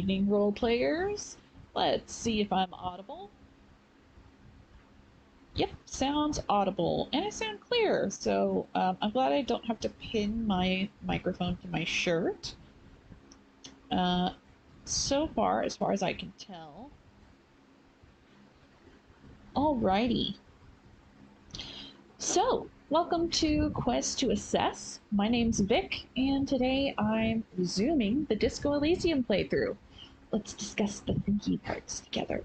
evening, role players. Let's see if I'm audible. Yep, sounds audible, and I sound clear, so I'm glad I don't have to pin my microphone to my shirt. So far, as far as I can tell. Alrighty. So, welcome to Quest to Assess. My name's Vic, and today I'm resuming the Disco Elysium playthrough. Let's discuss the thinky parts together.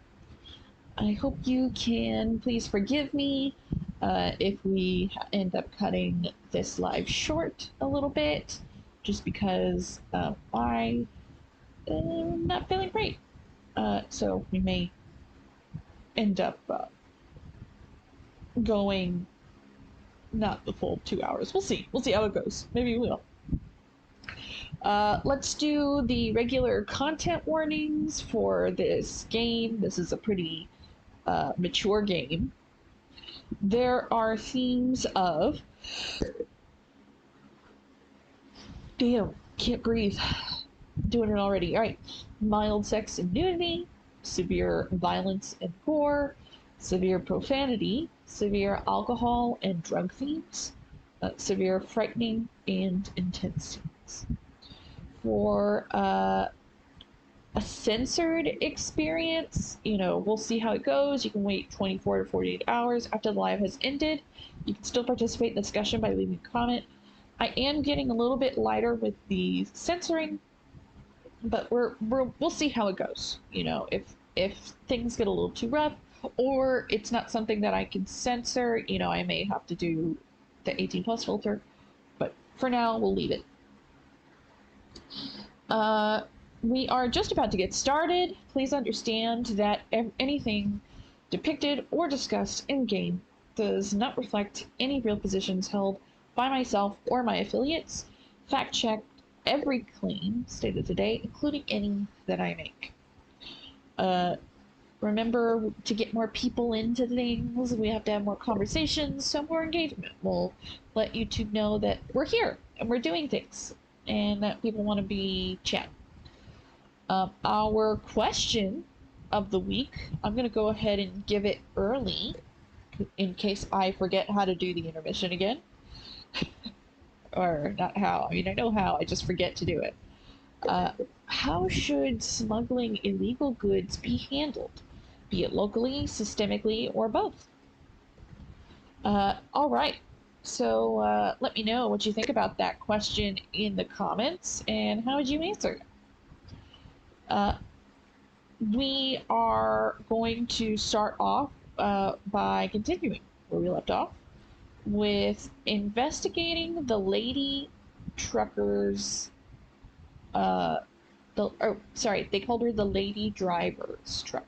I hope you can please forgive me if we end up cutting this live short a little bit, just because I am not feeling great. So we may end up going not the full 2 hours. We'll see. We'll see how it goes. Maybe we will. Let's do the regular content warnings for this game. This is a pretty mature game. There are themes of... Damn, can't breathe. Doing it already. Alright. Mild sex and nudity, severe violence and gore, severe profanity, severe alcohol and drug themes, severe frightening and intense scenes. For a censored experience, we'll see how it goes. You can wait 24 to 48 hours after the live has ended. You can still participate in the discussion by leaving a comment. I am getting a little bit lighter with the censoring, but we'll see how it goes. If things get a little too rough, or it's not something that I can censor, I may have to do the 18+ filter. But for now, we'll leave it. We are just about to get started. Please understand that anything depicted or discussed in game does not reflect any real positions held by myself or my affiliates. Fact check every claim stated today, including any that I make. Remember, to get more people into things, we have to have more conversations, so more engagement. We'll let YouTube know that we're here and we're doing things and that people want to be chatting. Our question of the week, I'm going to go ahead and give it early in case I forget how to do the intermission again. Or not how. I mean, I know how, I just forget to do it. How should smuggling illegal goods be handled? Be it locally, systemically, or both? All right. So let me know what you think about that question in the comments, and how would you answer it? We are going to start off by continuing where we left off with investigating the lady truckers. They called her the lady driver's truck.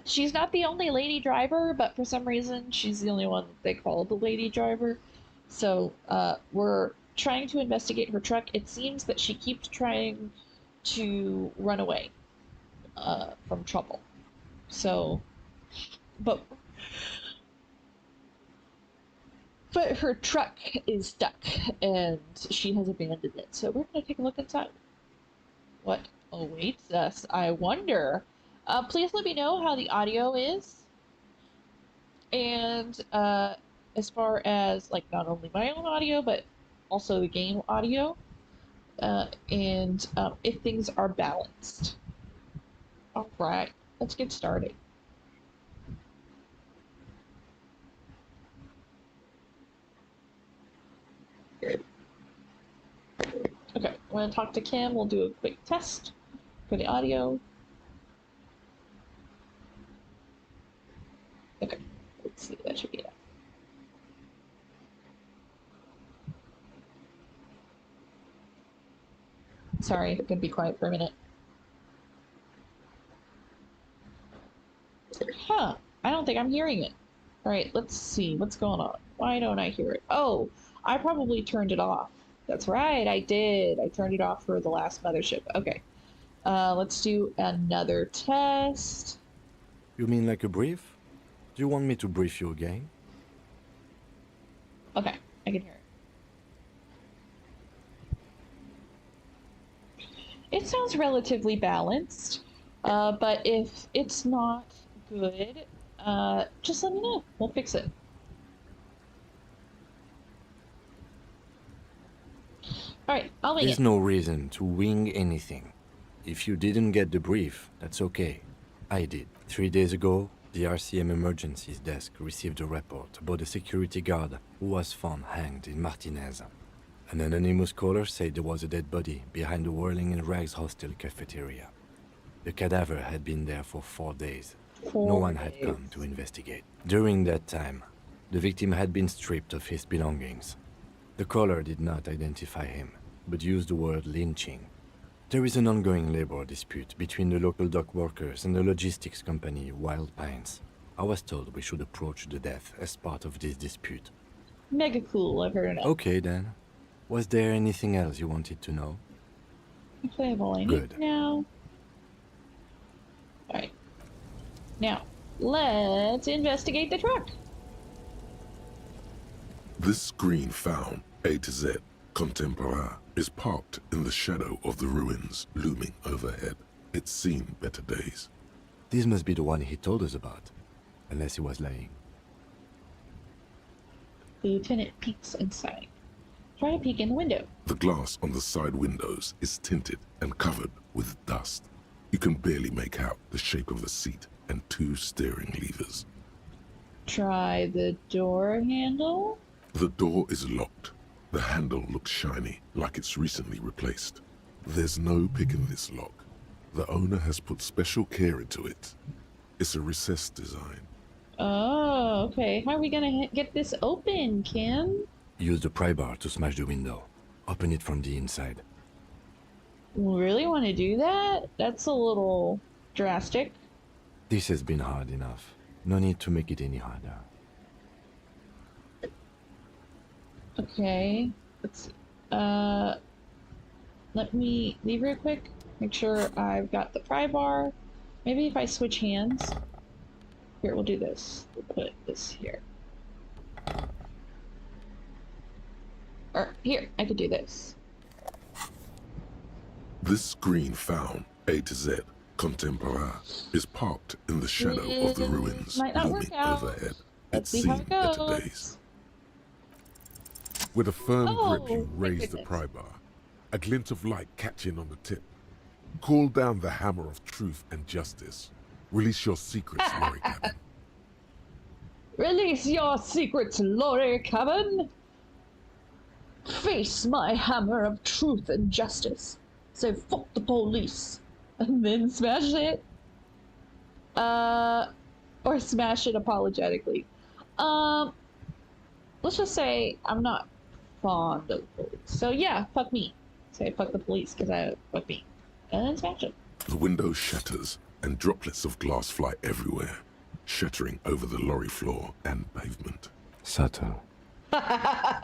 She's not the only lady driver, but for some reason she's the only one that they call the lady driver. So we're trying to investigate her truck. It seems that she keeps trying to run away from trouble. So, but her truck is stuck and she has abandoned it. So we're going to take a look inside. What awaits us, I wonder. Please let me know how the audio is. And as far as not only my own audio, but also the game audio. And if things are balanced. Alright, let's get started. Okay, I'm going to talk to Kim. We'll do a quick test for the audio. Okay, let's see, that should be it. Sorry, I'm gonna be quiet for a minute. Huh, I don't think I'm hearing it. Alright, let's see, what's going on? Why don't I hear it? Oh, I probably turned it off. That's right, I did. I turned it off for the last mothership. Okay, let's do another test. You mean like a brief? Do you want me to brief you again? Okay, I can hear it. it sounds relatively balanced. But if it's not good, just let me know. We'll fix it. Alright, I'll wing There's it. no reason to wing anything. If you didn't get the brief, that's okay. I did. 3 days ago, the RCM Emergencies Desk received a report about a security guard who was found hanged in Martinez. An anonymous caller said there was a dead body behind the Whirling in Rags hostel cafeteria. The cadaver had been there for 4 days. No one had come to investigate. During that time, the victim had been stripped of his belongings. The caller did not identify him, but used the word lynching. There is an ongoing labor dispute between the local dock workers and the logistics company Wild Pines. I was told we should approach the death as part of this dispute. Mega cool, I've heard enough. Okay then. Was there anything else you wanted to know? Actually, I have all I need Good. now. Alright. Now, let's investigate the truck. This screen found, A to Z, contemporary, is parked in the shadow of the ruins looming overhead. It's seen better days. This must be the one he told us about. Unless he was lying. The lieutenant peeks inside. Try to peek in the window. The glass on the side windows is tinted and covered with dust. You can barely make out the shape of a seat and 2 steering levers. Try the door handle. The door is locked. The handle looks shiny, like it's recently replaced. There's no pick in this lock. The owner has put special care into it. It's a recessed design. Oh, okay. How are we gonna get this open, Kim? Use the pry bar to smash the window. Open it from the inside. Really want to do that? That's a little drastic. This has been hard enough. No need to make it any harder. Okay. Let's let me leave real quick. Make sure I've got the pry bar. Maybe if I switch hands. Here, we'll do this. We'll put this here. Or here, I could do this. This screen found, A to Z, contemporary, is parked in the shadow of the ruins Might not work looming out. overhead. Let's It's see how seen it better goes. days. With a firm grip, you my raise the goodness. pry bar, a glint of light catching on the tip. Call down the hammer of truth and justice. Release your secrets, Lorry Cabin. Release your secrets, Lorry Cabin! Face my hammer of truth and justice. So fuck the police. And then smash it. Or smash it apologetically. Let's just say I'm not fond of the police. So yeah, fuck me. Say fuck the police, because fuck me. And then smash it. The window shatters and droplets of glass fly everywhere, shattering over the lorry floor and pavement. Subtle.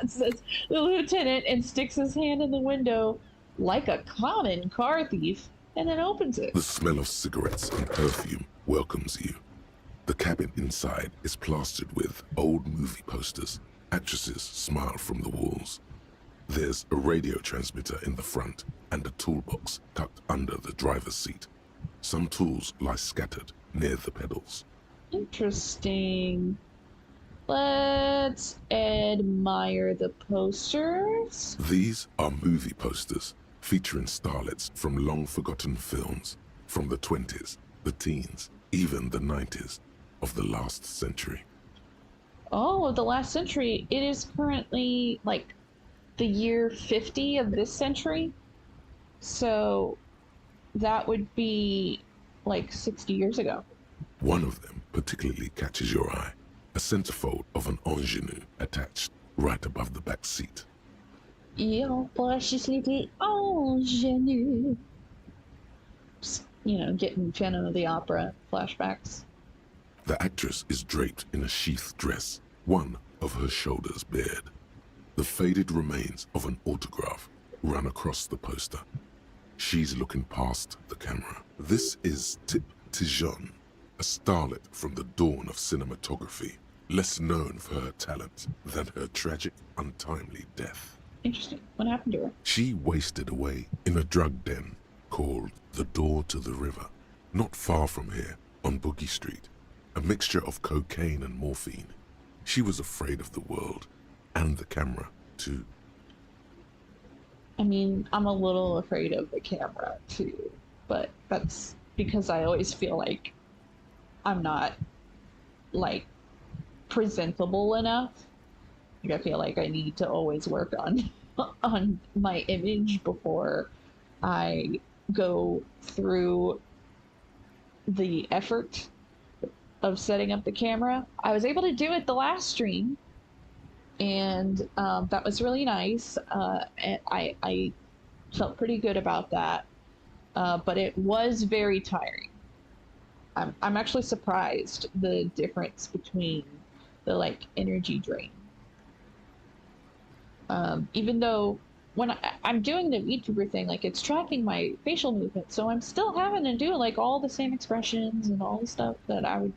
Says the lieutenant and sticks his hand in the window like a common car thief and then opens it. The smell of cigarettes and perfume welcomes you. The cabin inside is plastered with old movie posters. Actresses smile from the walls. There's a radio transmitter in the front and a toolbox tucked under the driver's seat. Some tools lie scattered near the pedals. Interesting. Let's admire the posters. These are movie posters featuring starlets from long-forgotten films from the 20s, the teens, even the 90s of the last century. Oh, of the last century. It is currently like the year 50 of this century. So that would be like 60 years ago. One of them particularly catches your eye. A centerfold of an ingenue attached right above the back seat. Your precious little ingenue. Just, getting Phantom of the Opera flashbacks. The actress is draped in a sheath dress, one of her shoulders bared. The faded remains of an autograph run across the poster. She's looking past the camera. This is Tip Tijon, a starlet from the dawn of cinematography, less known for her talent than her tragic, untimely death. Interesting. What happened to her? She wasted away in a drug den. called The Door to the River. Not far from here, on Boogie Street, a mixture of cocaine and morphine. She was afraid of the world, and the camera, too. I mean, I'm a little afraid of the camera, too. But that's because I always feel like I'm not, like, presentable enough. Like, I feel like I need to always work on on my image before I go through the effort of setting up the camera. I was able to do it the last stream, and that was really nice. And I felt pretty good about that, but it was very tiring. I'm actually surprised the difference between the like energy drain. Even though when I'm doing the VTuber thing, like it's tracking my facial movement, so I'm still having to do like all the same expressions and all the stuff that I would,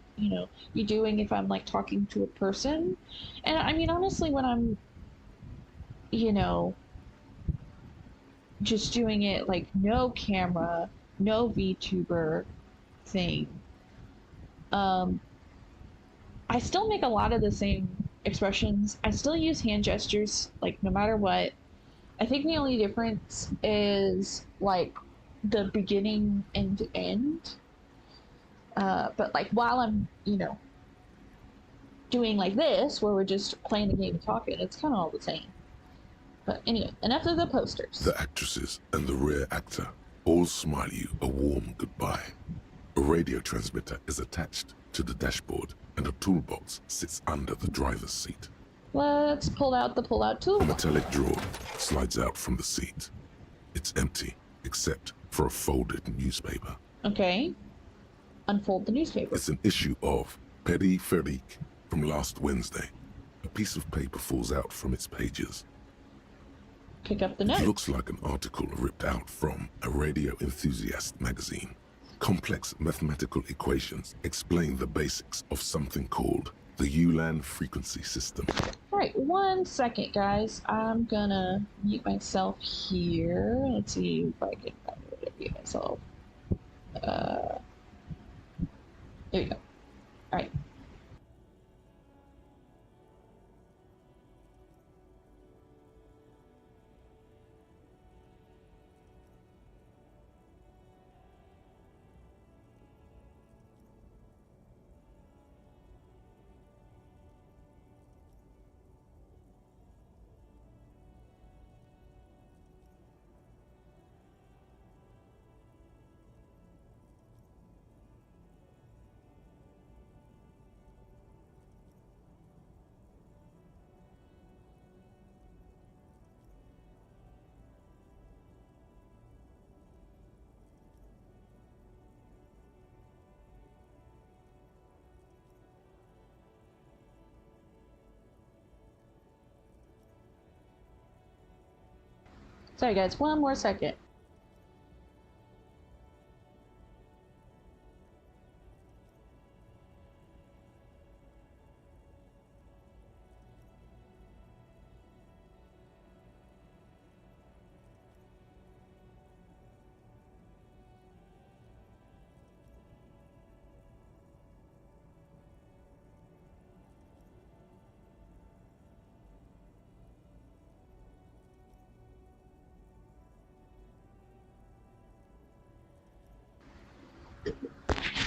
be doing if I'm like talking to a person. And I mean, honestly, when I'm, you know, just doing it like no camera, no VTuber thing, um, I still make a lot of the same expressions. I still use hand gestures, like no matter what. I think the only difference is like the beginning and end. But like while I'm, doing like this, where we're just playing the game and talking, it's kind of all the same. But anyway, enough of the posters. The actresses and the rear actor all smile you a warm goodbye. A radio transmitter is attached to the dashboard, and a toolbox sits under the driver's seat. Let's pull out the pull-out tool. A metallic drawer slides out from the seat. It's empty, except for a folded newspaper. Okay. Unfold the newspaper. It's an issue of Périphérique from last Wednesday. A piece of paper falls out from its pages. Pick up the note. It looks like an article ripped out from a radio enthusiast magazine. Complex mathematical equations explain the basics of something called the ULAN frequency system. All right, 1 second, guys. I'm gonna mute myself here. Let's see if I can mute myself. There we go. All right. Sorry, guys. 1 more second.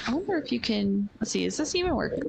I wonder if you can. Let's see. Is this even working?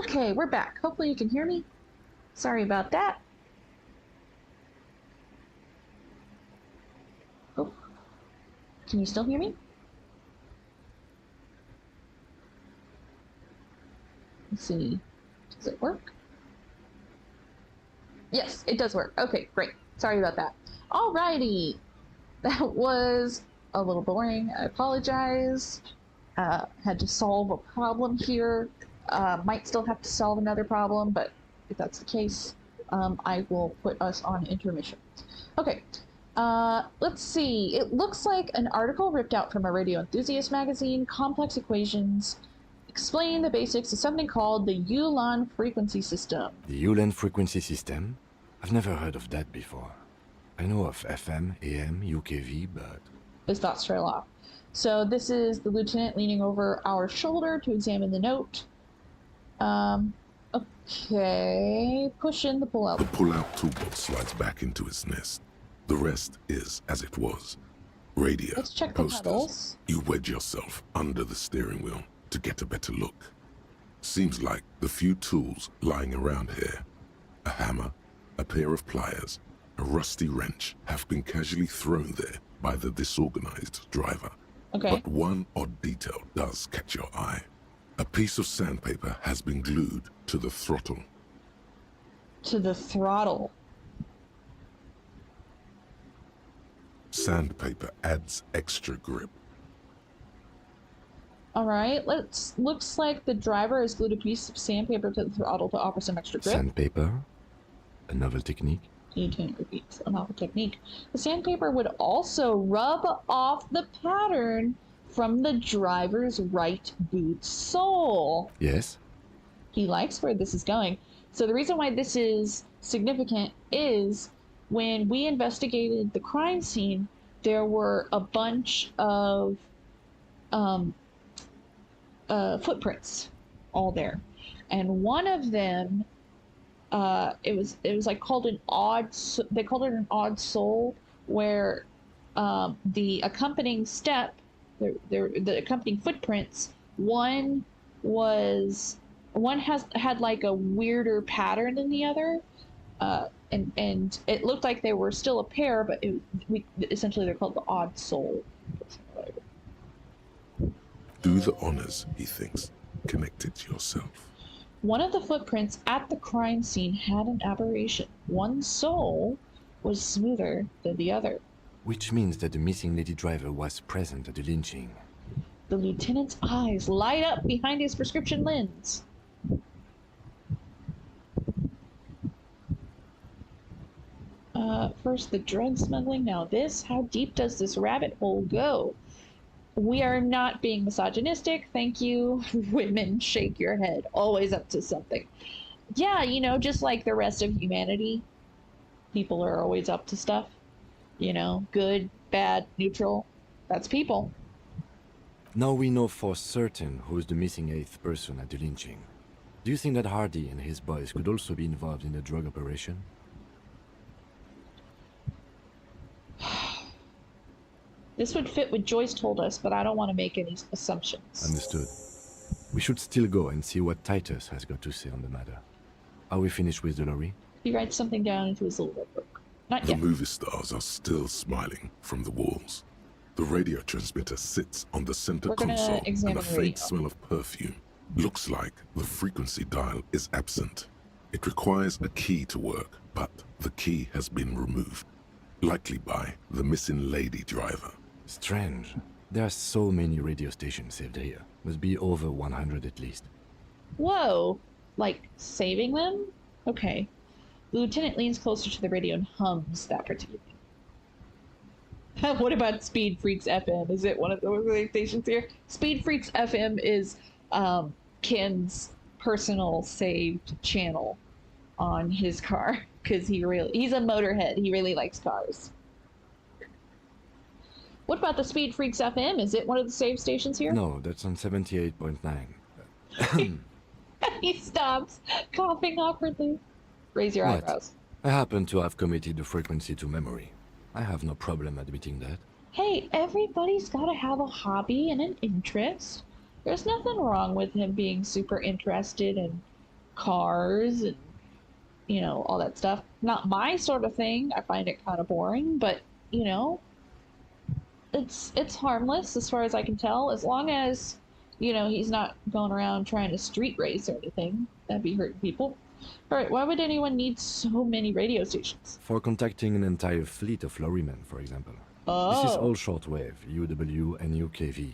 Okay, we're back. Hopefully you can hear me. Sorry about that. Oh, can you still hear me? Let's see. Does it work? Yes, it does work. Okay, great. Sorry about that. Alrighty. That was a little boring. I apologize. Had to solve a problem here. Might still have to solve another problem, but if that's the case, I will put us on intermission. Okay. Let's see. It looks like an article ripped out from a radio enthusiast magazine. Complex equations explain the basics of something called the Ulan frequency system. The Ulan frequency system? I've never heard of that before. I know of FM, AM, UKV, but... His thoughts trail off. So this is the lieutenant leaning over our shoulder to examine the note. Okay. Push in the pull-out. The pull-out toolbox slides back into its nest. The rest is as it was. Radio, Let's check the posters. pedals. You wedge yourself under the steering wheel to get a better look. Seems like the few tools lying around here, a hammer, a pair of pliers, a rusty wrench, have been casually thrown there by the disorganized driver. Okay. But one odd detail does catch your eye. A piece of sandpaper has been glued to the throttle. To the throttle. Sandpaper adds extra grip. Alright, looks like the driver has glued a piece of sandpaper to the throttle to offer some extra grip. Sandpaper? A novel technique? Lieutenant repeats a novel technique. The sandpaper would also rub off the pattern from the driver's right boot sole. Yes? He likes where this is going. So the reason why this is significant is when we investigated the crime scene, there were a bunch of footprints all there, and one of them, it was like called an odd. They called it an odd sole, where the accompanying step, the accompanying footprints, one had like a weirder pattern than the other, and it looked like they were still a pair, but essentially they're called the odd sole. Do the honors, he thinks. Connect it yourself. One of the footprints at the crime scene had an aberration. One sole was smoother than the other. Which means that the missing lady driver was present at the lynching. The lieutenant's eyes light up behind his prescription lens. First the drug smuggling, now this. How deep does this rabbit hole go? We are not being misogynistic, thank you. Women, shake your head. Always up to something. Yeah, you know, just like the rest of humanity, people are always up to stuff. You know, good, bad, neutral. That's people. Now we know for certain who's the missing 8th person at the lynching. Do you think that Hardy and his boys could also be involved in the drug operation? This would fit what Joyce told us, but I don't want to make any assumptions. Understood. We should still go and see what Titus has got to say on the matter. Are we finished with the lorry? He writes something down into his little notebook. Not The yet. movie stars are still smiling from the walls. The radio transmitter sits on the center We're gonna console, and examine a the faint radio. smell of perfume. Looks like the frequency dial is absent. It requires a key to work, but the key has been removed. Likely by the missing lady driver. Strange. There are so many radio stations saved here. Must be over 100 at least. Whoa! Like, saving them? Okay. The lieutenant leans closer to the radio and hums that particular thing. What about Speed Freaks FM? Is it one of the stations here? Speed Freaks FM is Ken's personal saved channel on his car, because he's a motorhead. He really likes cars. What about the Speed Freaks FM? Is it one of the save stations here? No, that's on 78.9. He stops, coughing awkwardly. Raise your What? eyebrows. I happen to have committed the frequency to memory. I have no problem admitting that. Hey, everybody's got to have a hobby and an interest. There's nothing wrong with him being super interested in cars and, you know, all that stuff. Not my sort of thing. I find it kind of boring, but, you know, it's harmless as far as I can tell, as long as, you know, he's not going around trying to street race or anything. That'd be hurting people. All right, why would anyone need so many radio stations? For contacting an entire fleet of lorrymen, for example. Oh. This is all shortwave, UW and UKV.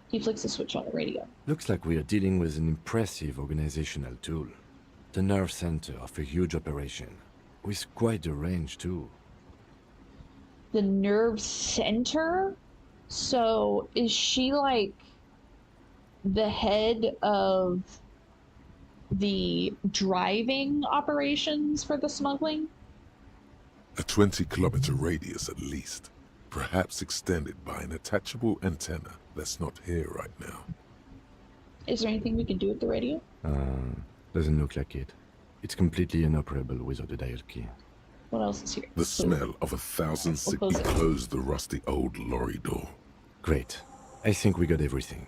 He flicks a switch on the radio. Looks like we are dealing with an impressive organizational tool. The nerve center of a huge operation, with quite a range too. The nerve center? So is she like the head of the driving operations for the smuggling? A 20-kilometer radius at least, perhaps extended by an attachable antenna that's not here right now. Is there anything we can do with the radio? Doesn't look like it. It's completely inoperable without a dial key. What else is here? The smell of 1,000 sick closed the rusty old lorry door. Great. I think we got everything.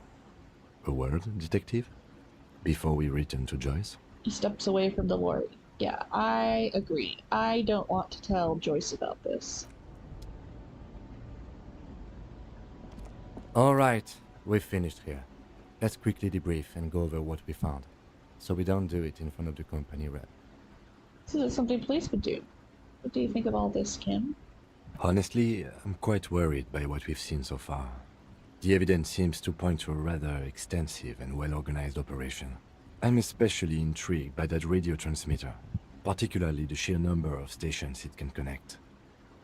A word, detective? Before we return to Joyce? He steps away from the lorry. Yeah, I agree. I don't want to tell Joyce about this. Alright, we've finished here. Let's quickly debrief and go over what we found, so we don't do it in front of the company rep. This is something police would do. What do you think of all this, Kim? Honestly, I'm quite worried by what we've seen so far. The evidence seems to point to a rather extensive and well-organized operation. I'm especially intrigued by that radio transmitter, particularly the sheer number of stations it can connect.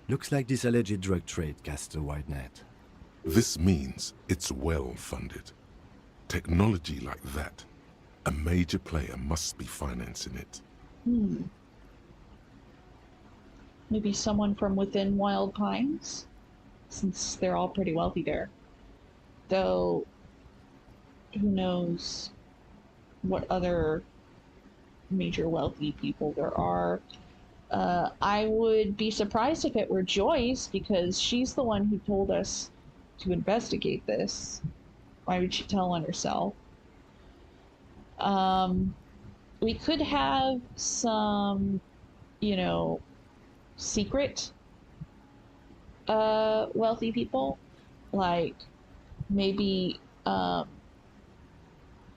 Looks like this alleged drug trade casts a wide net. This means it's well-funded. Technology like that, a major player must be financing it. Maybe someone from within Wild Pines? Since they're all pretty wealthy there. Though, who knows what other major wealthy people there are. I would be surprised if it were Joyce, because she's the one who told us to investigate this. Why would she tell on herself? We could have some, you know, secret wealthy people, like maybe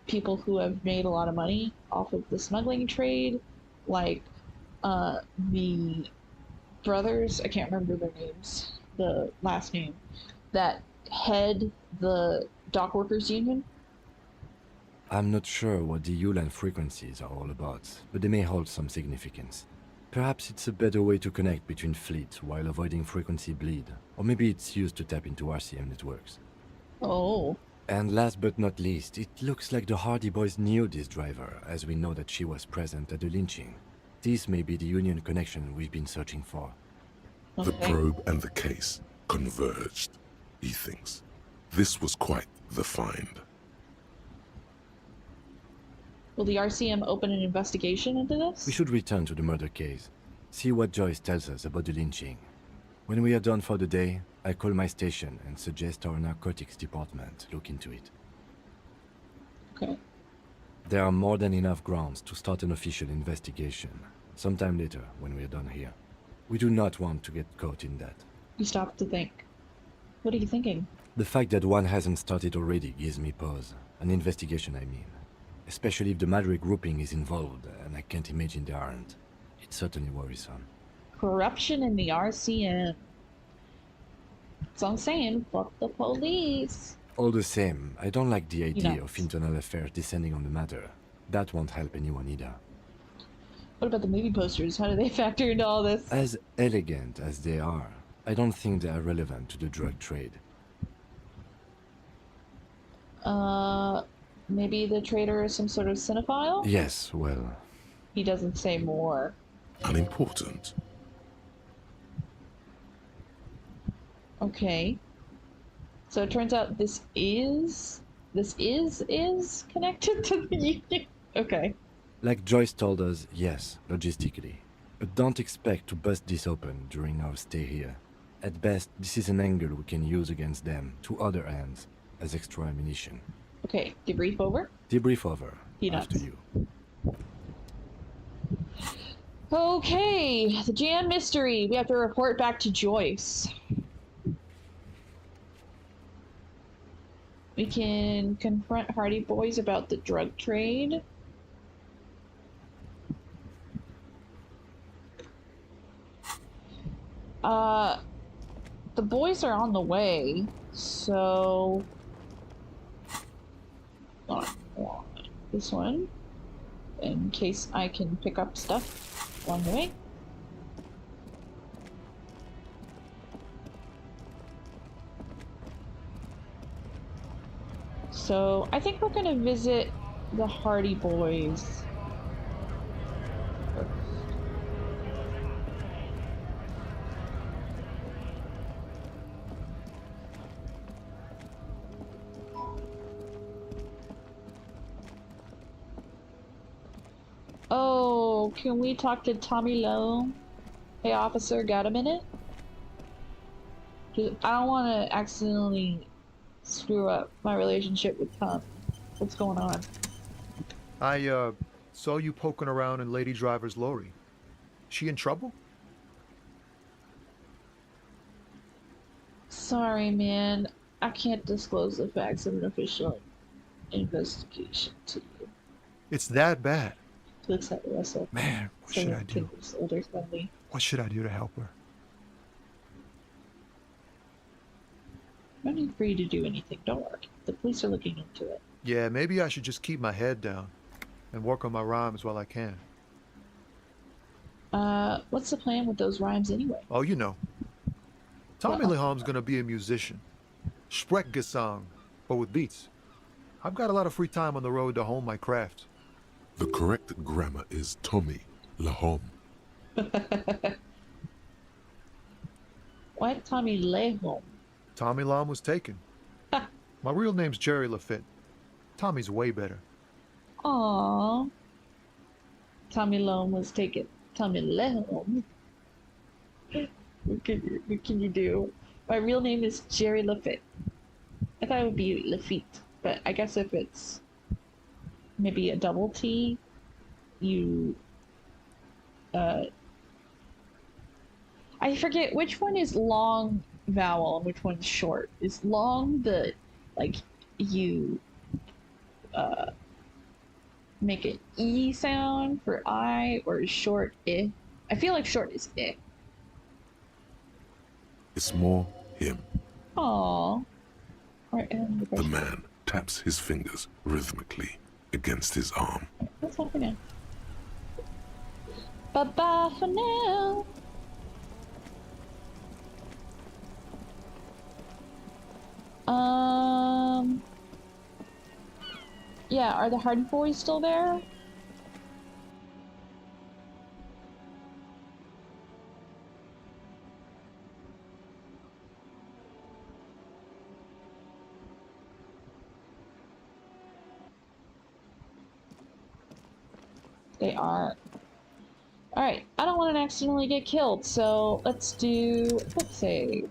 people who have made a lot of money off of the smuggling trade, like the brothers, I can't remember their names, the last name, that head the dock workers union. I'm not sure what the ULAN frequencies are all about, but they may hold some significance. Perhaps it's a better way to connect between fleets while avoiding frequency bleed, or maybe it's used to tap into RCM networks. Oh. And last but not least, it looks like the Hardy Boys knew this driver, as we know that she was present at the lynching. This may be the union connection we've been searching for. Okay. The probe and the case converged, he thinks. This was quite the find. Will the RCM open an investigation into this? We should return to the murder case, see what Joyce tells us about the lynching. When we are done for the day, I call my station and suggest our narcotics department look into it. Okay. There are more than enough grounds to start an official investigation, sometime later when we are done here. We do not want to get caught in that. You stop to think. What are you thinking? The fact that one hasn't started already gives me pause. An investigation, I mean. Especially if the Madrid grouping is involved, and I can't imagine they aren't. It's certainly worrisome. Corruption in the RCM. That's what I'm saying. Fuck the police. All the same, I don't like the idea know. of internal affairs descending on the matter. That won't help anyone either. What about the movie posters? How do they factor into all this? As elegant as they are, I don't think they are relevant to the drug trade. Maybe the trader is some sort of cinephile? Yes, well... He doesn't say more. Unimportant. Okay. So it turns out this is connected to the union. Okay. Like Joyce told us, yes, logistically. But don't expect to bust this open during our stay here. At best, this is an angle we can use against them, to other ends, as extra ammunition. Okay, debrief over? Debrief over. Peanuts. After you. Okay, the jam mystery. We have to report back to Joyce. We can confront Hardy Boys about the drug trade. The boys are on the way, so... This one, in case I can pick up stuff along the way. So I think we're gonna visit the Hardy Boys first. Oh, can we talk to Tommy Lowe? Hey, officer, got a minute? I don't want to accidentally screw up my relationship with Tom. What's going on? I saw you poking around in Lady Driver's lorry. She in trouble? Sorry, man. I can't disclose the facts of an official investigation to you. It's that bad. Looks at Russell. Man, what should I do? Older than me. What should I do to help her? No need for you to do anything. Don't worry. The police are looking into it. Yeah, maybe I should just keep my head down and work on my rhymes while I can. What's the plan with those rhymes anyway? Oh, you know. Tommy Leham's gonna be a musician. Sprechgesang, but with beats. I've got a lot of free time on the road to hone my craft. The correct grammar is Tommy Lahom. Why Tommy Lehom? Tommy Lam was taken. My real name's Jerry Lafitte. Tommy's way better. Aww. Tommy Lehom was taken. Tommy Lehom? What can you do? My real name is Jerry Lafitte. I thought it would be Lafitte, but I guess if it's maybe a double T, you I forget which one is long vowel and which one's short. Is long the like you make an E sound for I, or is short I? I feel like short is I. It's more him. Aww. The man taps his fingers rhythmically against his arm. That's all for now. Bye-bye for now. Yeah, are the Hardy Boys still there? They are. Alright, I don't want to accidentally get killed, so let's do quick save.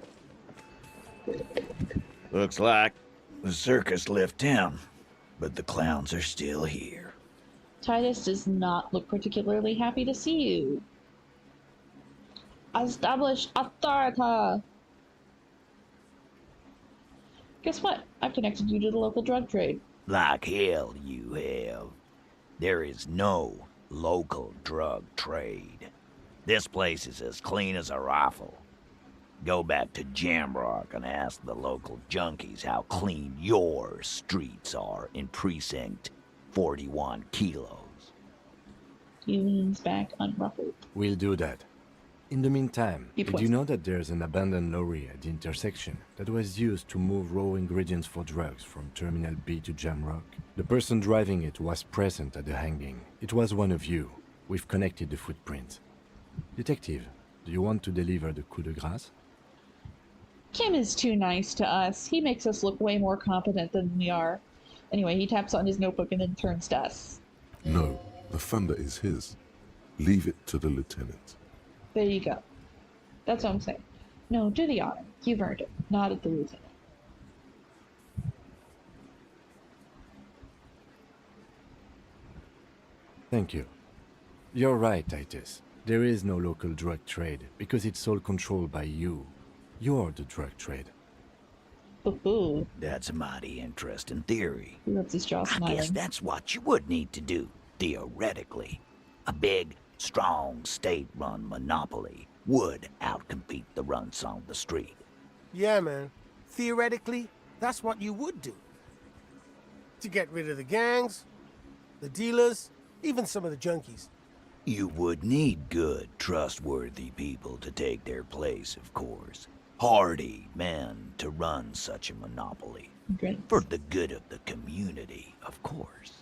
Looks like the circus left town, but the clowns are still here. Titus does not look particularly happy to see you. Establish authority! Guess what? I've connected you to the local drug trade. Like hell you have. There is no local drug trade. This place is as clean as a rifle. Go back to Jamrock and ask the local junkies how clean your streets are in Precinct 41 Kilos. He leans back unruffled. We'll do that. In the meantime, He did points. you know that there's an abandoned lorry at the intersection that was used to move raw ingredients for drugs from Terminal B to Jamrock? The person driving it was present at the hanging. It was one of you. We've connected the footprints. Detective, do you want to deliver the coup de grâce? Kim is too nice to us. He makes us look way more competent than we are. Anyway, he taps on his notebook and then turns to us. No, the thunder is his. Leave it to the lieutenant. There you go. That's what I'm saying. No, do the honor. You've earned it. Not at the lieutenant. Thank you. You're right, Titus. There is no local drug trade because it's all controlled by you. You're the drug trade. Ooh, That's a mighty interesting theory. he rubs his jaw I smiling. guess that's what you would need to do, theoretically. A big, strong, state-run monopoly would outcompete the runts on the street. Yeah, man. Theoretically, that's what you would do. To get rid of the gangs, the dealers, even some of the junkies. You would need good, trustworthy people to take their place, of course. Hardy men to run such a monopoly. Grins. For the good of the community, of course.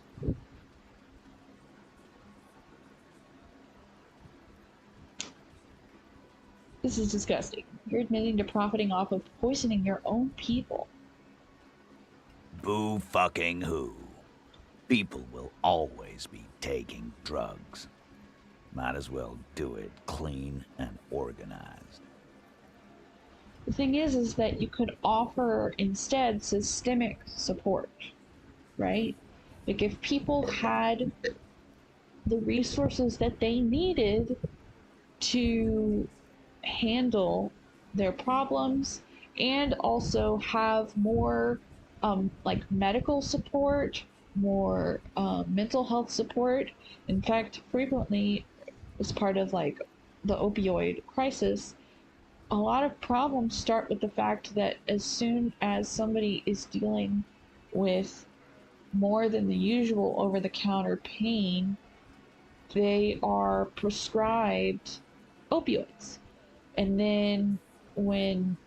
This is disgusting. You're admitting to profiting off of poisoning your own people. Boo fucking who. People will always be taking drugs. Might as well do it clean and organized. The thing is that you could offer instead systemic support, right? Like if people had the resources that they needed to handle their problems and also have more like medical support, more mental health support. In fact, frequently as part of like the opioid crisis, a lot of problems start with the fact that as soon as somebody is dealing with more than the usual over-the-counter pain, they are prescribed opioids. And then when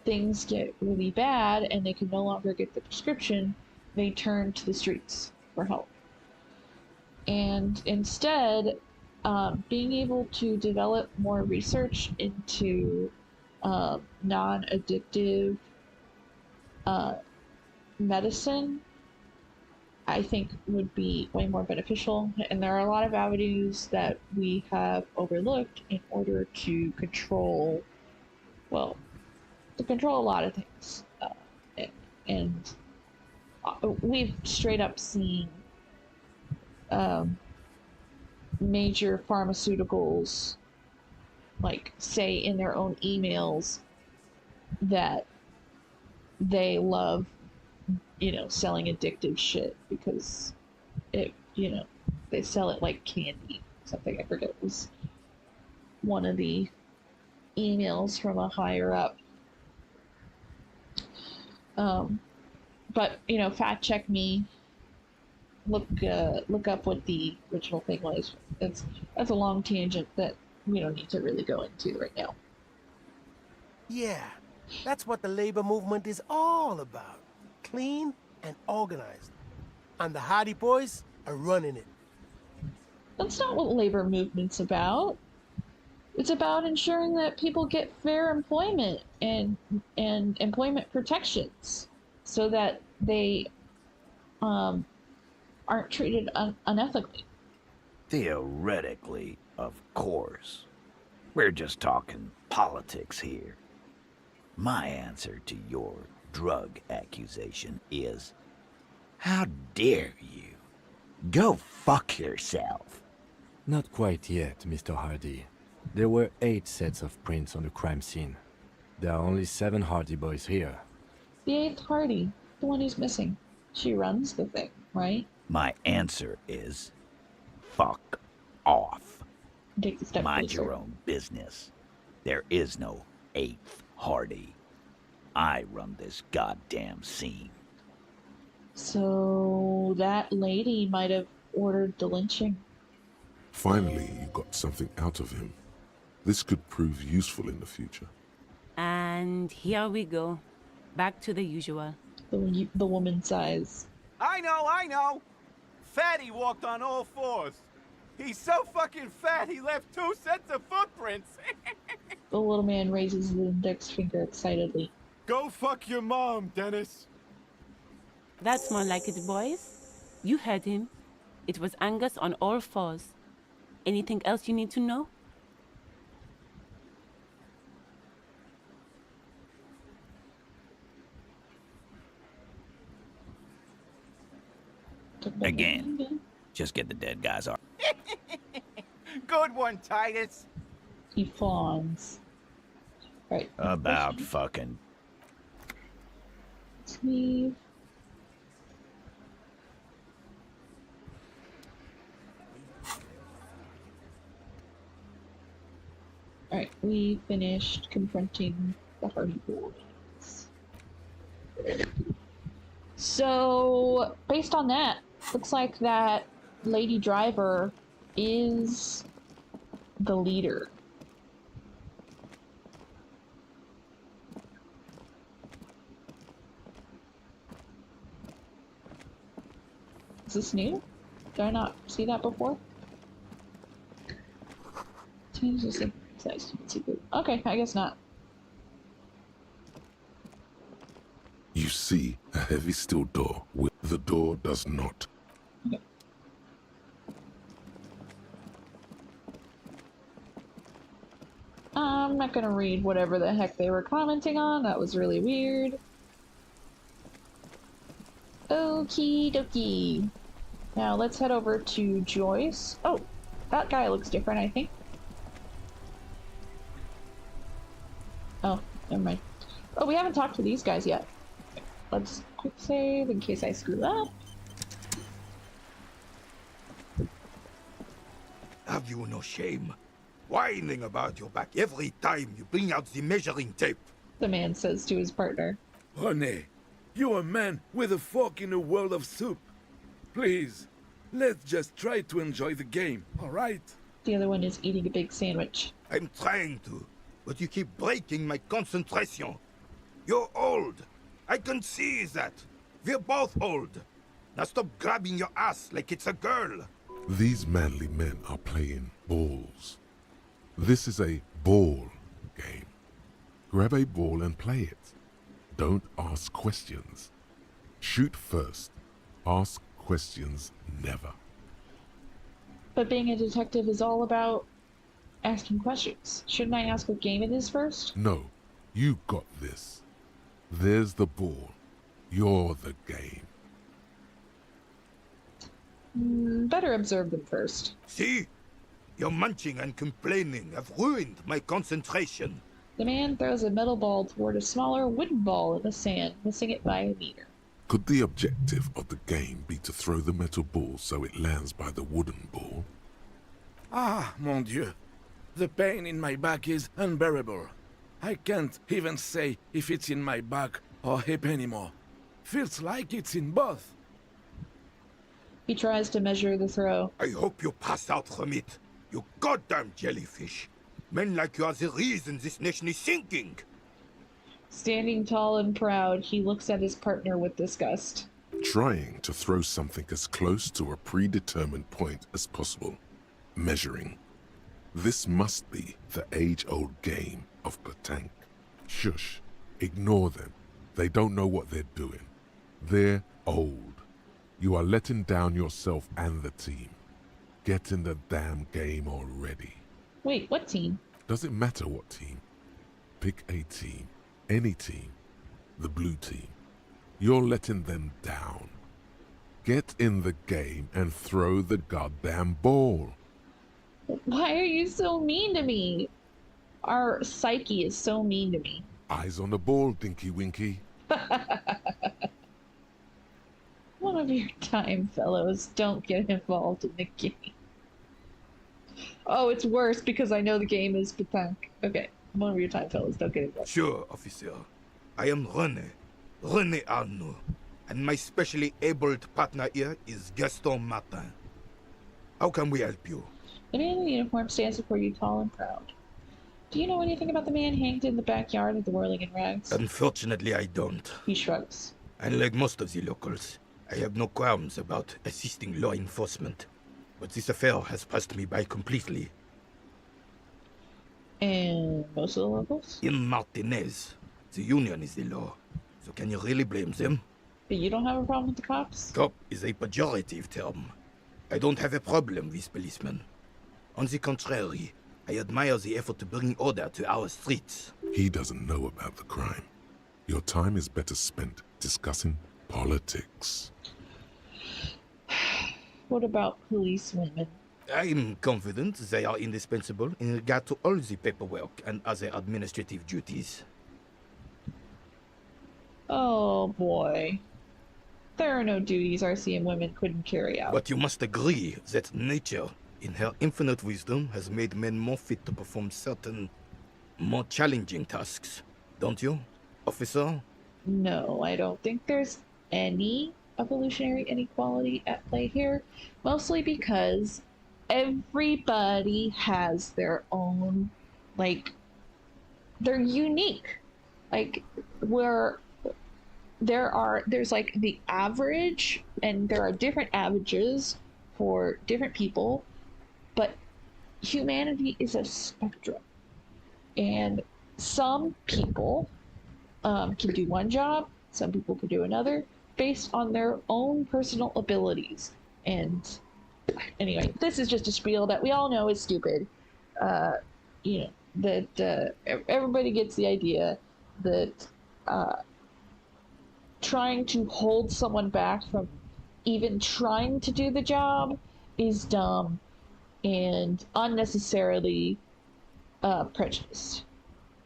things get really bad and they can no longer get the prescription, they turn to the streets for help. And instead, being able to develop more research into non-addictive medicine, I think would be way more beneficial. And there are a lot of avenues that we have overlooked in order to control, well, to control a lot of things. And we've straight up seen major pharmaceuticals like say in their own emails that they love, selling addictive shit because it, they sell it like candy. Something I forget was one of the emails from a higher up. But fact check me. Look up what the original thing was. That's a long tangent that we don't need to really go into right now. Yeah, that's what the labor movement is all about. Clean and organized. And the Hardy Boys are running it. That's not what labor movement's about. It's about ensuring that people get fair employment and employment protections so that they aren't treated unethically. Theoretically, of course. We're just talking politics here. My answer to your drug accusation is, how dare you? Go fuck yourself. Not quite yet, Mr. Hardy. There were 8 sets of prints on the crime scene. There are only 7 Hardy boys here. The 8th Hardy, the one who's missing. She runs the thing, right? My answer is, fuck off. Take a step Mind closer. your own business. There is no 8th Hardy. I run this goddamn scene. So that lady might have ordered the lynching. Finally, you got something out of him. This could prove useful in the future. And here we go. Back to the usual. The woman size. I know! Fatty walked on all 4s. He's so fucking fat he left 2 sets of footprints. The little man raises his index finger excitedly. Go fuck your mom, Dennis. That's more like it, boys. You heard him. It was Angus on all 4s. Anything else you need to know? Again. Just get the dead guys off. good one, Titus. He fawns. Right. About fucking. Let's leave. Alright, we finished confronting the Hardy Boys. So, based on that, looks like that lady driver is the leader. Is this new? Did I not see that before? Change the size. Okay, I guess not. You see a heavy steel door. The door does not. Okay. I'm not gonna read whatever the heck they were commenting on. That was really weird. Okie dokie. Now let's head over to Joyce. Oh, that guy looks different, I think. Oh, never mind. Oh, we haven't talked to these guys yet. Let's quick save in case I screw up. Have you no shame? Whining about your back every time you bring out the measuring tape. The man says to his partner. René, you're a man with a fork in a world of soup. Please, let's just try to enjoy the game, alright? The other one is eating a big sandwich. I'm trying to, but you keep breaking my concentration. You're old. I can see that. We're both old. Now stop grabbing your ass like it's a girl. These manly men are playing balls. This is a ball game. Grab a ball and play it. Don't ask questions. Shoot first. Ask questions never. But being a detective is all about asking questions. Shouldn't I ask what game it is first? No, you got this. There's the ball. You're the game. Better observe them first. See? Your munching and complaining have ruined my concentration. The man throws a metal ball toward a smaller wooden ball in the sand, missing it by a meter. Could the objective of the game be to throw the metal ball so it lands by the wooden ball? Ah, mon Dieu. The pain in my back is unbearable. I can't even say if it's in my back or hip anymore. Feels like it's in both. He tries to measure the throw. I hope you pass out from it. You goddamn jellyfish. Men like you are the reason this nation is sinking. Standing tall and proud, he looks at his partner with disgust. Trying to throw something as close to a predetermined point as possible. Measuring. This must be the age-old game of petanque. Shush. Ignore them. They don't know what they're doing. They're old. You are letting down yourself and the team. Get in the damn game already. Wait, what team? Doesn't matter what team. Pick a team. Any team. The blue team. You're letting them down. Get in the game and throw the goddamn ball. Why are you so mean to me? Our psyche is so mean to me. Eyes on the ball, Dinky Winky. One of your time, fellows. Don't get involved in the game. Oh, it's worse because I know the game is petanque. Okay, one of your time, fellows. Don't get involved. Sure, officer. I am René Arnaud. And my specially abled partner here is Gaston Martin. How can we help you? The man in the uniform stands before you tall and proud. Do you know anything about the man hanged in the backyard of the Whirling in Rags? Unfortunately, I don't. He shrugs. Unlike most of the locals, I have no qualms about assisting law enforcement. But this affair has passed me by completely. And most of the locals? In Martinez, the union is the law. So can you really blame them? But you don't have a problem with the cops? Cop is a pejorative term. I don't have a problem with policemen. On the contrary, I admire the effort to bring order to our streets. He doesn't know about the crime. Your time is better spent discussing politics. What about police women? I'm confident they are indispensable in regard to all the paperwork and other administrative duties. Oh boy. There are no duties RCM women couldn't carry out. But you must agree that nature, in her infinite wisdom, has made men more fit to perform certain, more challenging tasks. Don't you, officer? No, I don't think there's any evolutionary inequality at play here. Mostly because everybody has their own, like, they're unique. Like, there's like the average, and there are different averages for different people, but humanity is a spectrum. And some people can do one job, some people can do another, based on their own personal abilities. And anyway, this is just a spiel that we all know is stupid. You know, that everybody gets the idea that trying to hold someone back from even trying to do the job is dumb and unnecessarily prejudiced.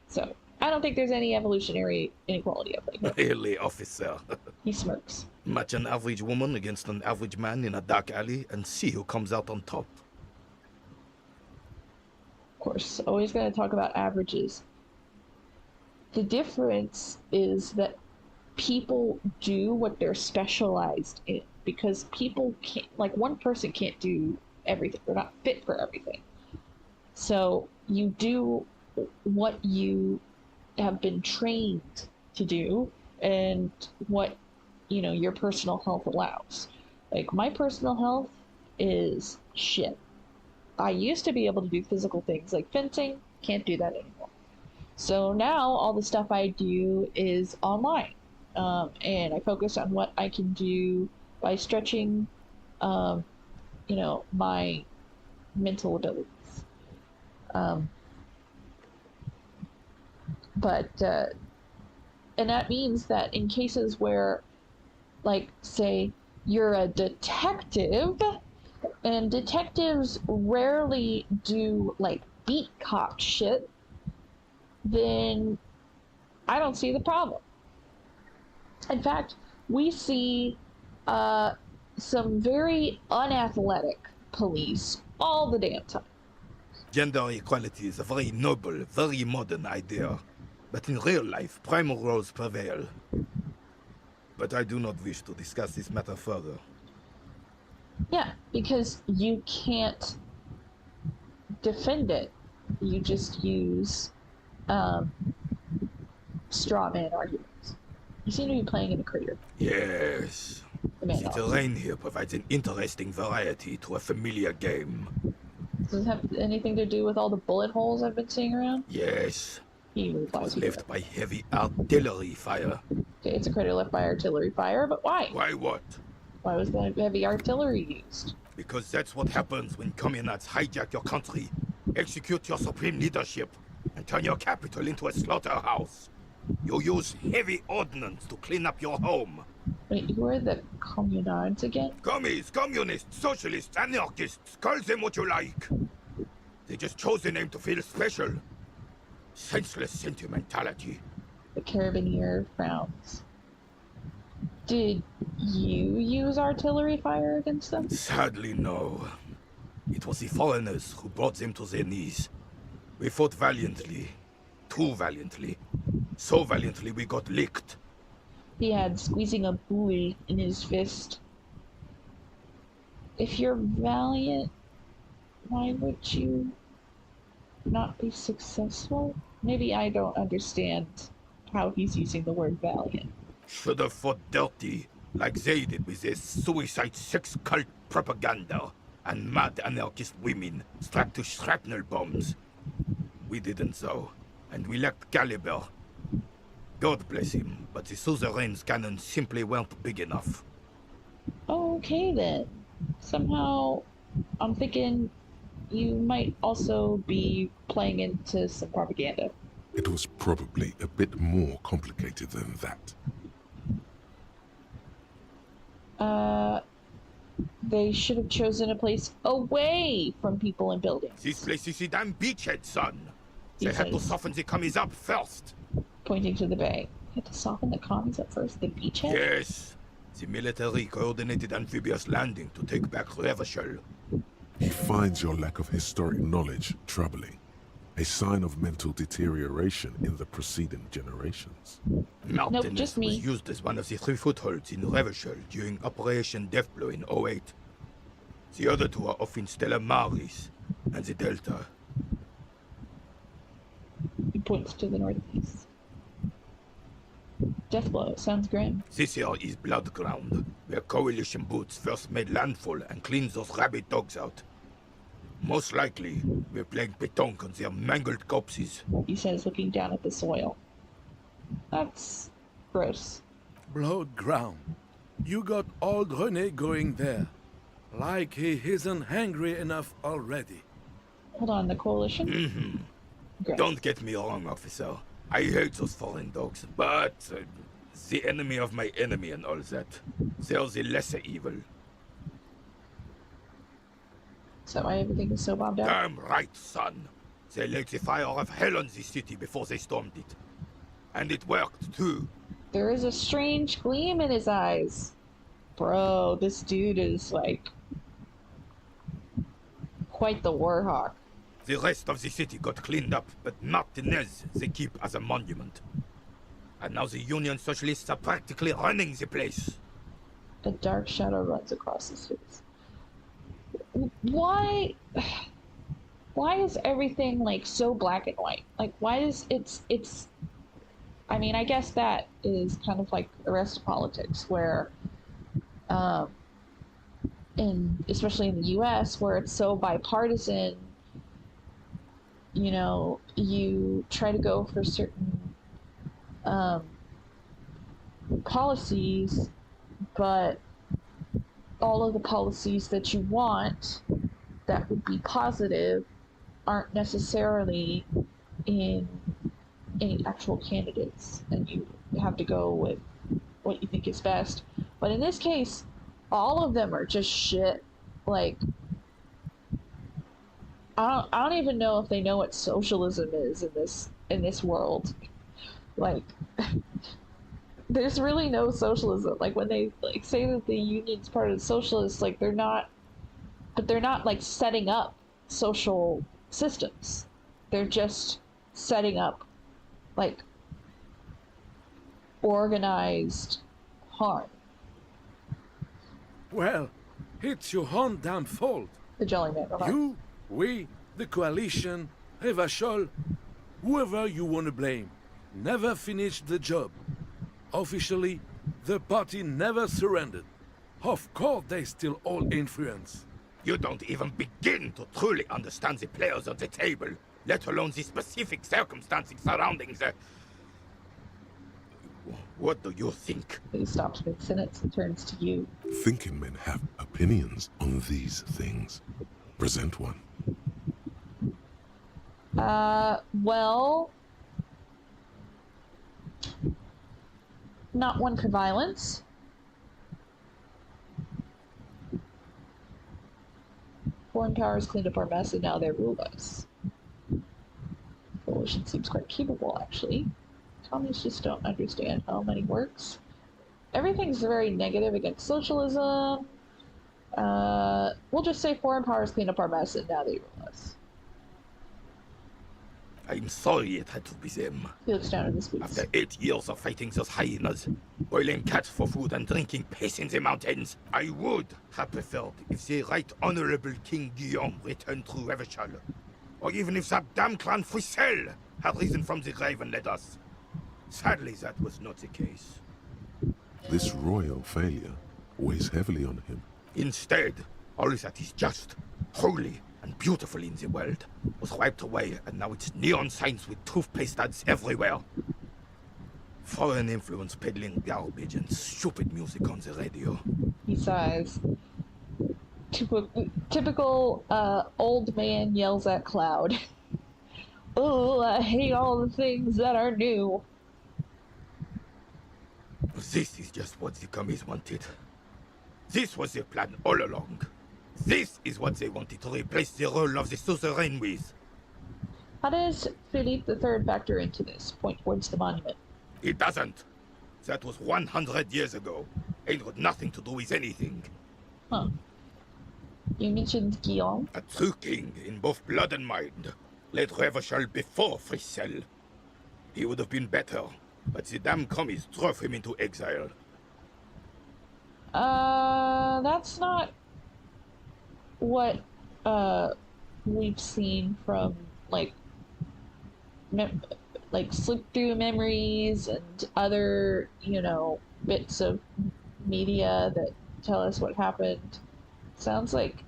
So I don't think there's any evolutionary inequality up there. Really, officer? He smirks. Match an average woman against an average man in a dark alley and see who comes out on top. Of course, always going to talk about averages. The difference is that people do what they're specialized in, because people can't, like, one person can't do everything. They're not fit for everything. So you do what you have been trained to do and what, you know, your personal health allows. Like, my personal health is shit. I used to be able to do physical things like fencing, can't do that anymore. So now all the stuff I do is online. And I focus on what I can do by stretching, you know, my mental abilities. And that means that in cases where, like, say, you're a detective, and detectives rarely do, like, beat cop shit, then I don't see the problem. In fact, we see some very unathletic police all the damn time. Gender equality is a very noble, very modern idea. But in real life, primal roles prevail. But I do not wish to discuss this matter further. Yeah, because you can't defend it. You just use straw man arguments. You seem to be playing in a crater. Yes. The terrain here provides an interesting variety to a familiar game. Does it have anything to do with all the bullet holes I've been seeing around? Yes. It was left by heavy artillery fire. Okay, it's a crater left by artillery fire, but why? Why what? Why was the heavy artillery used? Because that's what happens when communards hijack your country, execute your supreme leadership, and turn your capital into a slaughterhouse. You use heavy ordnance to clean up your home. Wait, who are the communards again? Commies, communists, socialists, anarchists, call them what you like. They just chose the name to feel special. Senseless sentimentality. The Carabineer frowns. Did you use artillery fire against them? Sadly, no. It was the foreigners who brought them to their knees. We fought valiantly. Too valiantly. So valiantly we got licked. He had squeezing a buoy in his fist. If you're valiant, why would you not be successful? Maybe I don't understand how he's using the word valiant. Should have fought dirty, like they did with their suicide sex cult propaganda and mad anarchist women strapped to shrapnel bombs. We didn't so, and we lacked caliber. God bless him, but the suzerain's cannons simply weren't big enough. Okay then. Somehow, I'm thinking you might also be playing into some propaganda. It was probably a bit more complicated than that. they should have chosen a place away from people and buildings. This place is the damn beachhead, son. He They had to says, soften the commies up first. pointing to the bay. You had to soften the commies up first, the beachhead? Yes. The military coordinated amphibious landing to take back Revachol. He finds your lack of historic knowledge troubling, a sign of mental deterioration in the preceding generations. Mountainous just me. was used as one of the 3 footholds in Revachol during Operation Deathblow in 08. The other 2 are off in Stella Maris and the Delta. He points to the northeast. Deathblow, sounds grim. This here is Blood Ground, where coalition boots first made landfall and cleaned those rabid dogs out. Most likely, we're playing pétanque on their mangled corpses. He says, looking down at the soil. That's gross. Blood ground. You got old René going there. Like he isn't hungry enough already. Hold on, the coalition? Gross. Don't get me wrong, officer. I hate those foreign dogs, but the enemy of my enemy and all that. They're the lesser evil. Is that why everything is so bombed out? Damn right, son. They lit the fire of hell on the city before they stormed it. And it worked, too. There is a strange gleam in his eyes. Bro, this dude is, like, quite the warhawk. The rest of the city got cleaned up, but Martinez they keep as a monument. And now the Union Socialists are practically running the place. A dark shadow runs across his face. Why is everything, like, so black and white? Like, why is it's I mean, I guess that is kind of like the rest of politics, where especially in the US, where it's so bipartisan, you know, you try to go for certain policies, but all of the policies that you want that would be positive aren't necessarily in any actual candidates, and you have to go with what you think is best. But in this case, all of them are just shit. Like, I don't even know if they know what socialism is in this world. Like, there's really no socialism. Like, when they like say that the union's part of the socialists, like, they're not like setting up social systems. They're just setting up, like, organized harm. Well, it's your own damn fault. The Jelly Man. You, we, the coalition, Revachol, whoever you want to blame, never finished the job. Officially, the party never surrendered. Of course they still all influence. You don't even begin to truly understand the players at the table, let alone the specific circumstances surrounding the... What do you think? He stops mid-sentence and turns to you. Thinking men have opinions on these things. Present one. Well, not one for violence. Foreign powers cleaned up our mess and now they rule us. Coalition seems quite capable, actually. Communists just don't understand how money works. Everything's very negative against socialism. We'll just say foreign powers cleaned up our mess and now they rule us. I'm sorry it had to be them. He looks down at his boots. After 8 years of fighting those hyenas, boiling cats for food and drinking piss in the mountains, I would have preferred if the Right Honorable King Guillaume returned through Revachol, or even if that damn clan Frisell had risen from the grave and led us. Sadly, that was not the case. This royal failure weighs heavily on him. Instead, all that is just, holy, and beautiful in the world was wiped away, and now it's neon signs with toothpaste ads everywhere. Foreign influence peddling garbage and stupid music on the radio. He sighs. Typical old man yells at cloud. Oh, I hate all the things that are new. This is just what the commies wanted. This was their plan all along. This is what they wanted to replace the role of the suzerain with. How does Philippe III factor into this? Point towards the monument. It doesn't. That was 100 years ago. Ain't got nothing to do with anything. Huh. You mentioned Guillaume. A true king in both blood and mind. Led Revachol before Frissel. He would have been better, but the damn commies drove him into exile. That's not what, we've seen from, like slip through memories and other, you know, bits of media that tell us what happened. Sounds like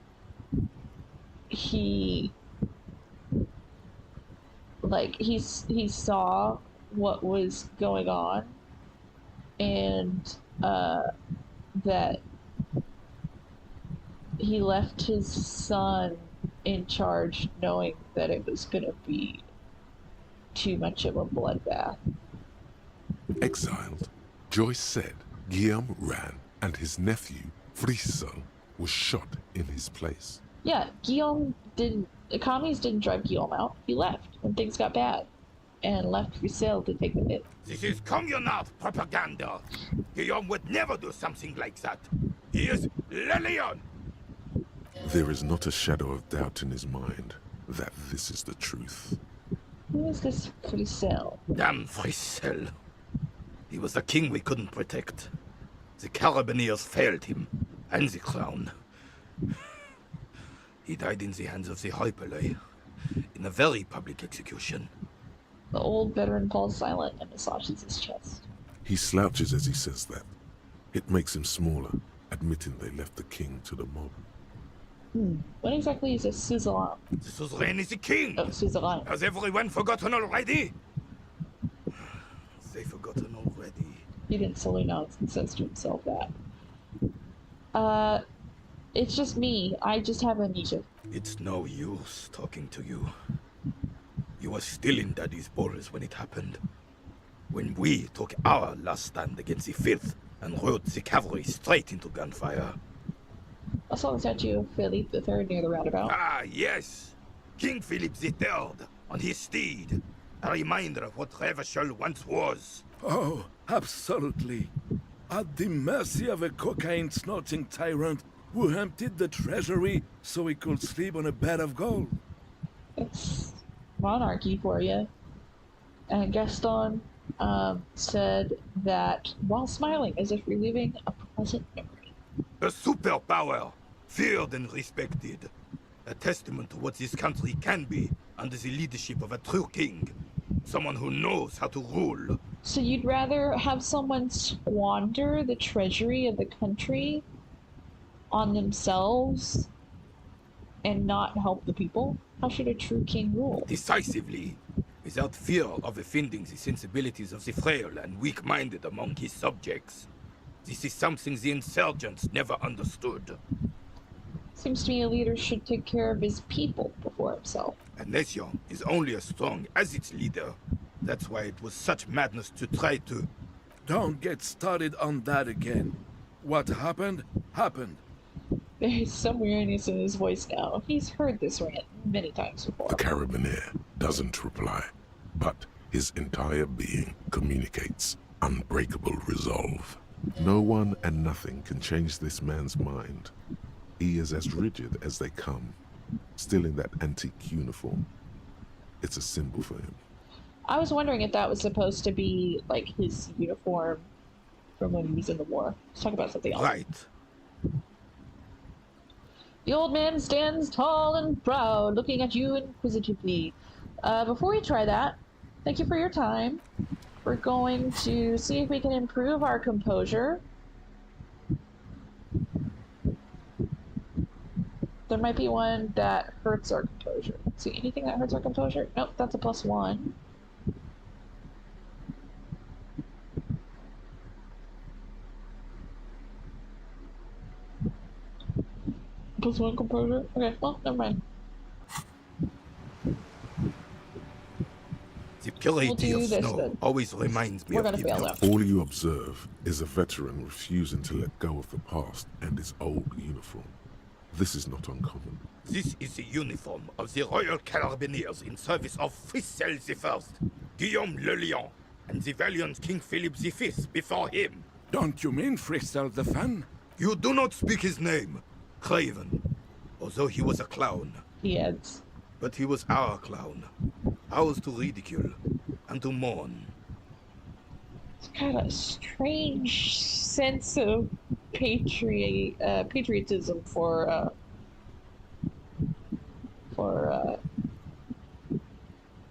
he saw what was going on, and that he left his son in charge knowing that it was going to be too much of a bloodbath. Exiled, Joyce said Guillaume ran and his nephew, Frissel, was shot in his place. Yeah, the commies didn't drive Guillaume out. He left when things got bad and left Frissel to take the hit. This is communal propaganda. Guillaume would never do something like that. He is Le Lion. There is not a shadow of doubt in his mind that this is the truth. Who is this Frissel? Damn Frissel. He was the king we couldn't protect. The Carabineers failed him, and the crown. He died in the hands of the High Palais, in a very public execution. The old veteran falls silent and massages his chest. He slouches as he says that. It makes him smaller, admitting they left the king to the mob. What exactly is a suzerain? The suzerain is the king! Oh, suzerain. Has everyone forgotten already? They forgotten already. He didn't salute out and says to himself that. It's just me. I just have amnesia. It's no use talking to you. You were still in Daddy's borders when it happened. When we took our last stand against the filth and rode the cavalry straight into gunfire. I saw the statue of Philippe III near the roundabout. Ah, yes. King Philip III on his steed. A reminder of what Revachol once was. Oh, absolutely. At the mercy of a cocaine-snorting tyrant who emptied the treasury so he could sleep on a bed of gold. It's monarchy for you. And Gaston said that while smiling as if reliving a pleasant memory. A superpower, feared and respected. A testament to what this country can be under the leadership of a true king. Someone who knows how to rule. So you'd rather have someone squander the treasury of the country on themselves and not help the people? How should a true king rule? Decisively, without fear of offending the sensibilities of the frail and weak-minded among his subjects. This is something the insurgents never understood. Seems to me a leader should take care of his people before himself. A nation is only as strong as its leader. That's why it was such madness to try to... Don't get started on that again. What happened, happened. There's some weariness in his voice now. He's heard this rant many times before. The Carabineer doesn't reply, but his entire being communicates unbreakable resolve. No one and nothing can change this man's mind. He is as rigid as they come, still in that antique uniform. It's a symbol for him. I was wondering if that was supposed to be, like, his uniform from when he was in the war. Let's talk about something else. Right. The old man stands tall and proud, looking at you inquisitively. Before we try that, thank you for your time. We're going to see if we can improve our composure. There might be one that hurts our composure. See, anything that hurts our composure? Nope, that's a +1. +1 composure? Okay, well, never mind. The Clarity do of this snow then. always reminds me We're of gonna him. fail though. All you observe is a veteran refusing to let go of the past and his old uniform. This is not uncommon. This is the uniform of the Royal Carabiniers in service of Frissel I, Guillaume Le Lion, and the valiant King Philip V before him. Don't you mean Frissel the Fan? You do not speak his name, Craven. Although he was a clown. Yes. But he was our clown. Ours to ridicule and to mourn. It's kind of a strange sense of patriotism for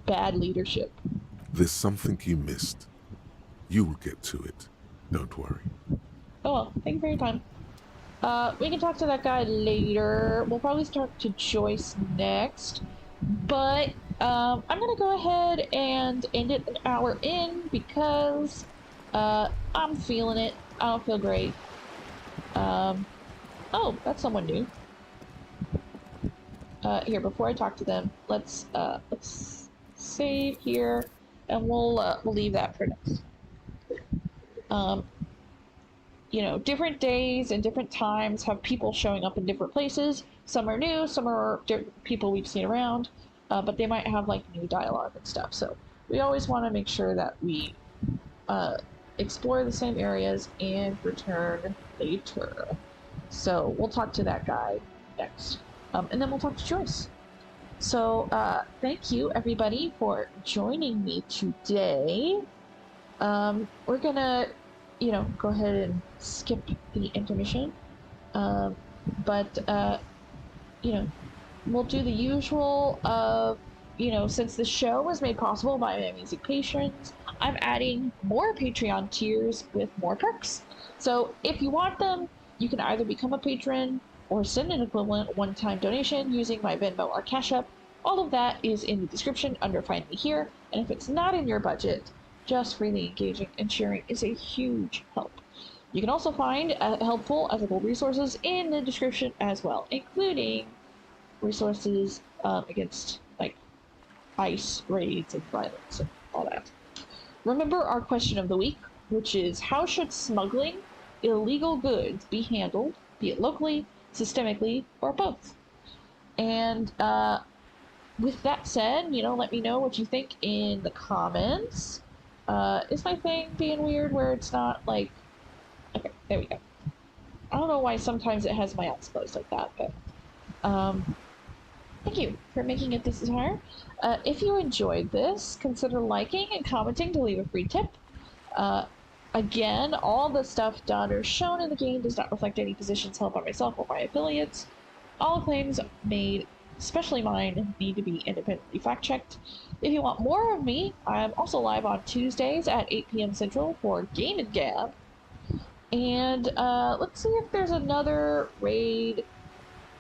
bad leadership. There's something you missed. You will get to it. Don't worry. Oh well, thank you for your time. We can talk to that guy later. We'll probably talk to Joyce next. But I'm gonna go ahead and end it an hour in because I'm feeling it. I don't feel great. Oh, that's someone new. Here, before I talk to them, let's save here, and we'll leave that for next. You know, different days and different times have people showing up in different places. Some are new, some are people we've seen around, but they might have like new dialogue and stuff. So we always want to make sure that we explore the same areas and return later. So we'll talk to that guy next, and then we'll talk to Joyce. So thank you everybody for joining me today. We're gonna, you know, go ahead and skip the intermission, but you know, we'll do the usual of, you know, since the show was made possible by my amazing patrons, I'm adding more Patreon tiers with more perks. So if you want them, you can either become a patron or send an equivalent one-time donation using my Venmo or CashApp. All of that is in the description under Find Me Here, and if it's not in your budget, just freely engaging and sharing is a huge help. You can also find helpful ethical resources in the description as well, including resources against like ICE raids and violence and all that. Remember our question of the week, which is how should smuggling illegal goods be handled, be it locally, systemically, or both? And with that said, you know, let me know what you think in the comments. Is my thing being weird where it's not like... Okay, there we go. I don't know why sometimes it has my eyes closed like that, but... Thank you for making it this far. If you enjoyed this, consider liking and commenting to leave a free tip. Again, all the stuff done or shown in the game does not reflect any positions held by myself or my affiliates. All claims made, especially mine, need to be independently fact-checked. If you want more of me, I'm also live on Tuesdays at 8 p.m. Central for Game and Gab. And let's see if there's another raid,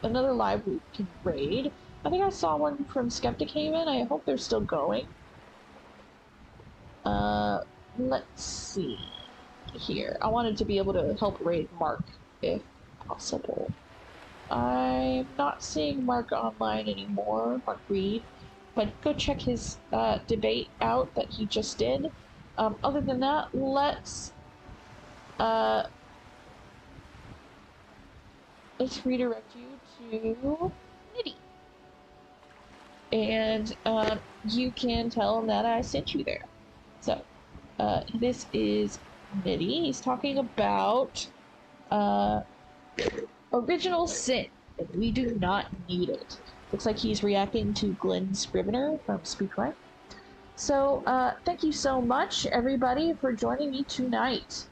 another live we can raid. I think I saw one from Skeptic Haven. I hope they're still going. Let's see here. I wanted to be able to help raid Mark if possible. I'm not seeing Mark online anymore, Mark Reed, but go check his debate out that he just did. Other than that, let's redirect you to Nitty. And you can tell him that I sent you there. So, this is Nitty. He's talking about original sin, and we do not need it. Looks like he's reacting to Glenn Scrivener from Speakwright. So, thank you so much, everybody, for joining me tonight.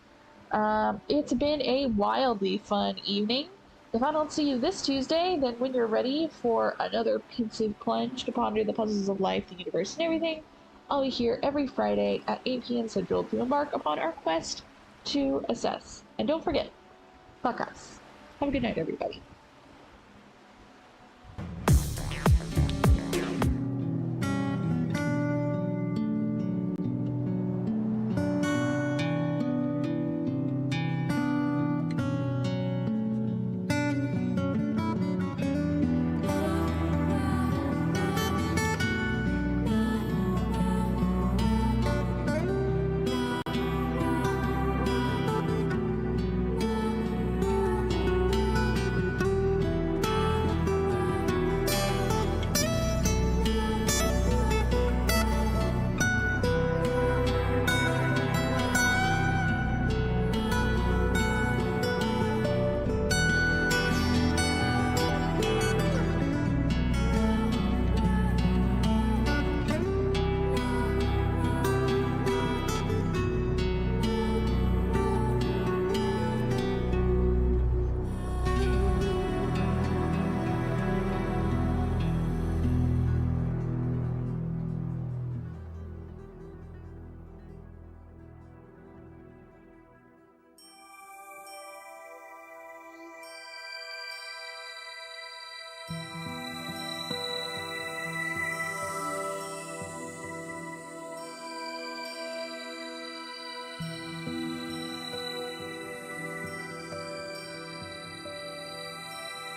It's been a wildly fun evening. If I don't see you this Tuesday, then when you're ready for another pensive plunge to ponder the puzzles of life, the universe, and everything, I'll be here every Friday at 8 p.m. Central to embark upon our quest to assess. And don't forget, fuck us. Have a good night, everybody.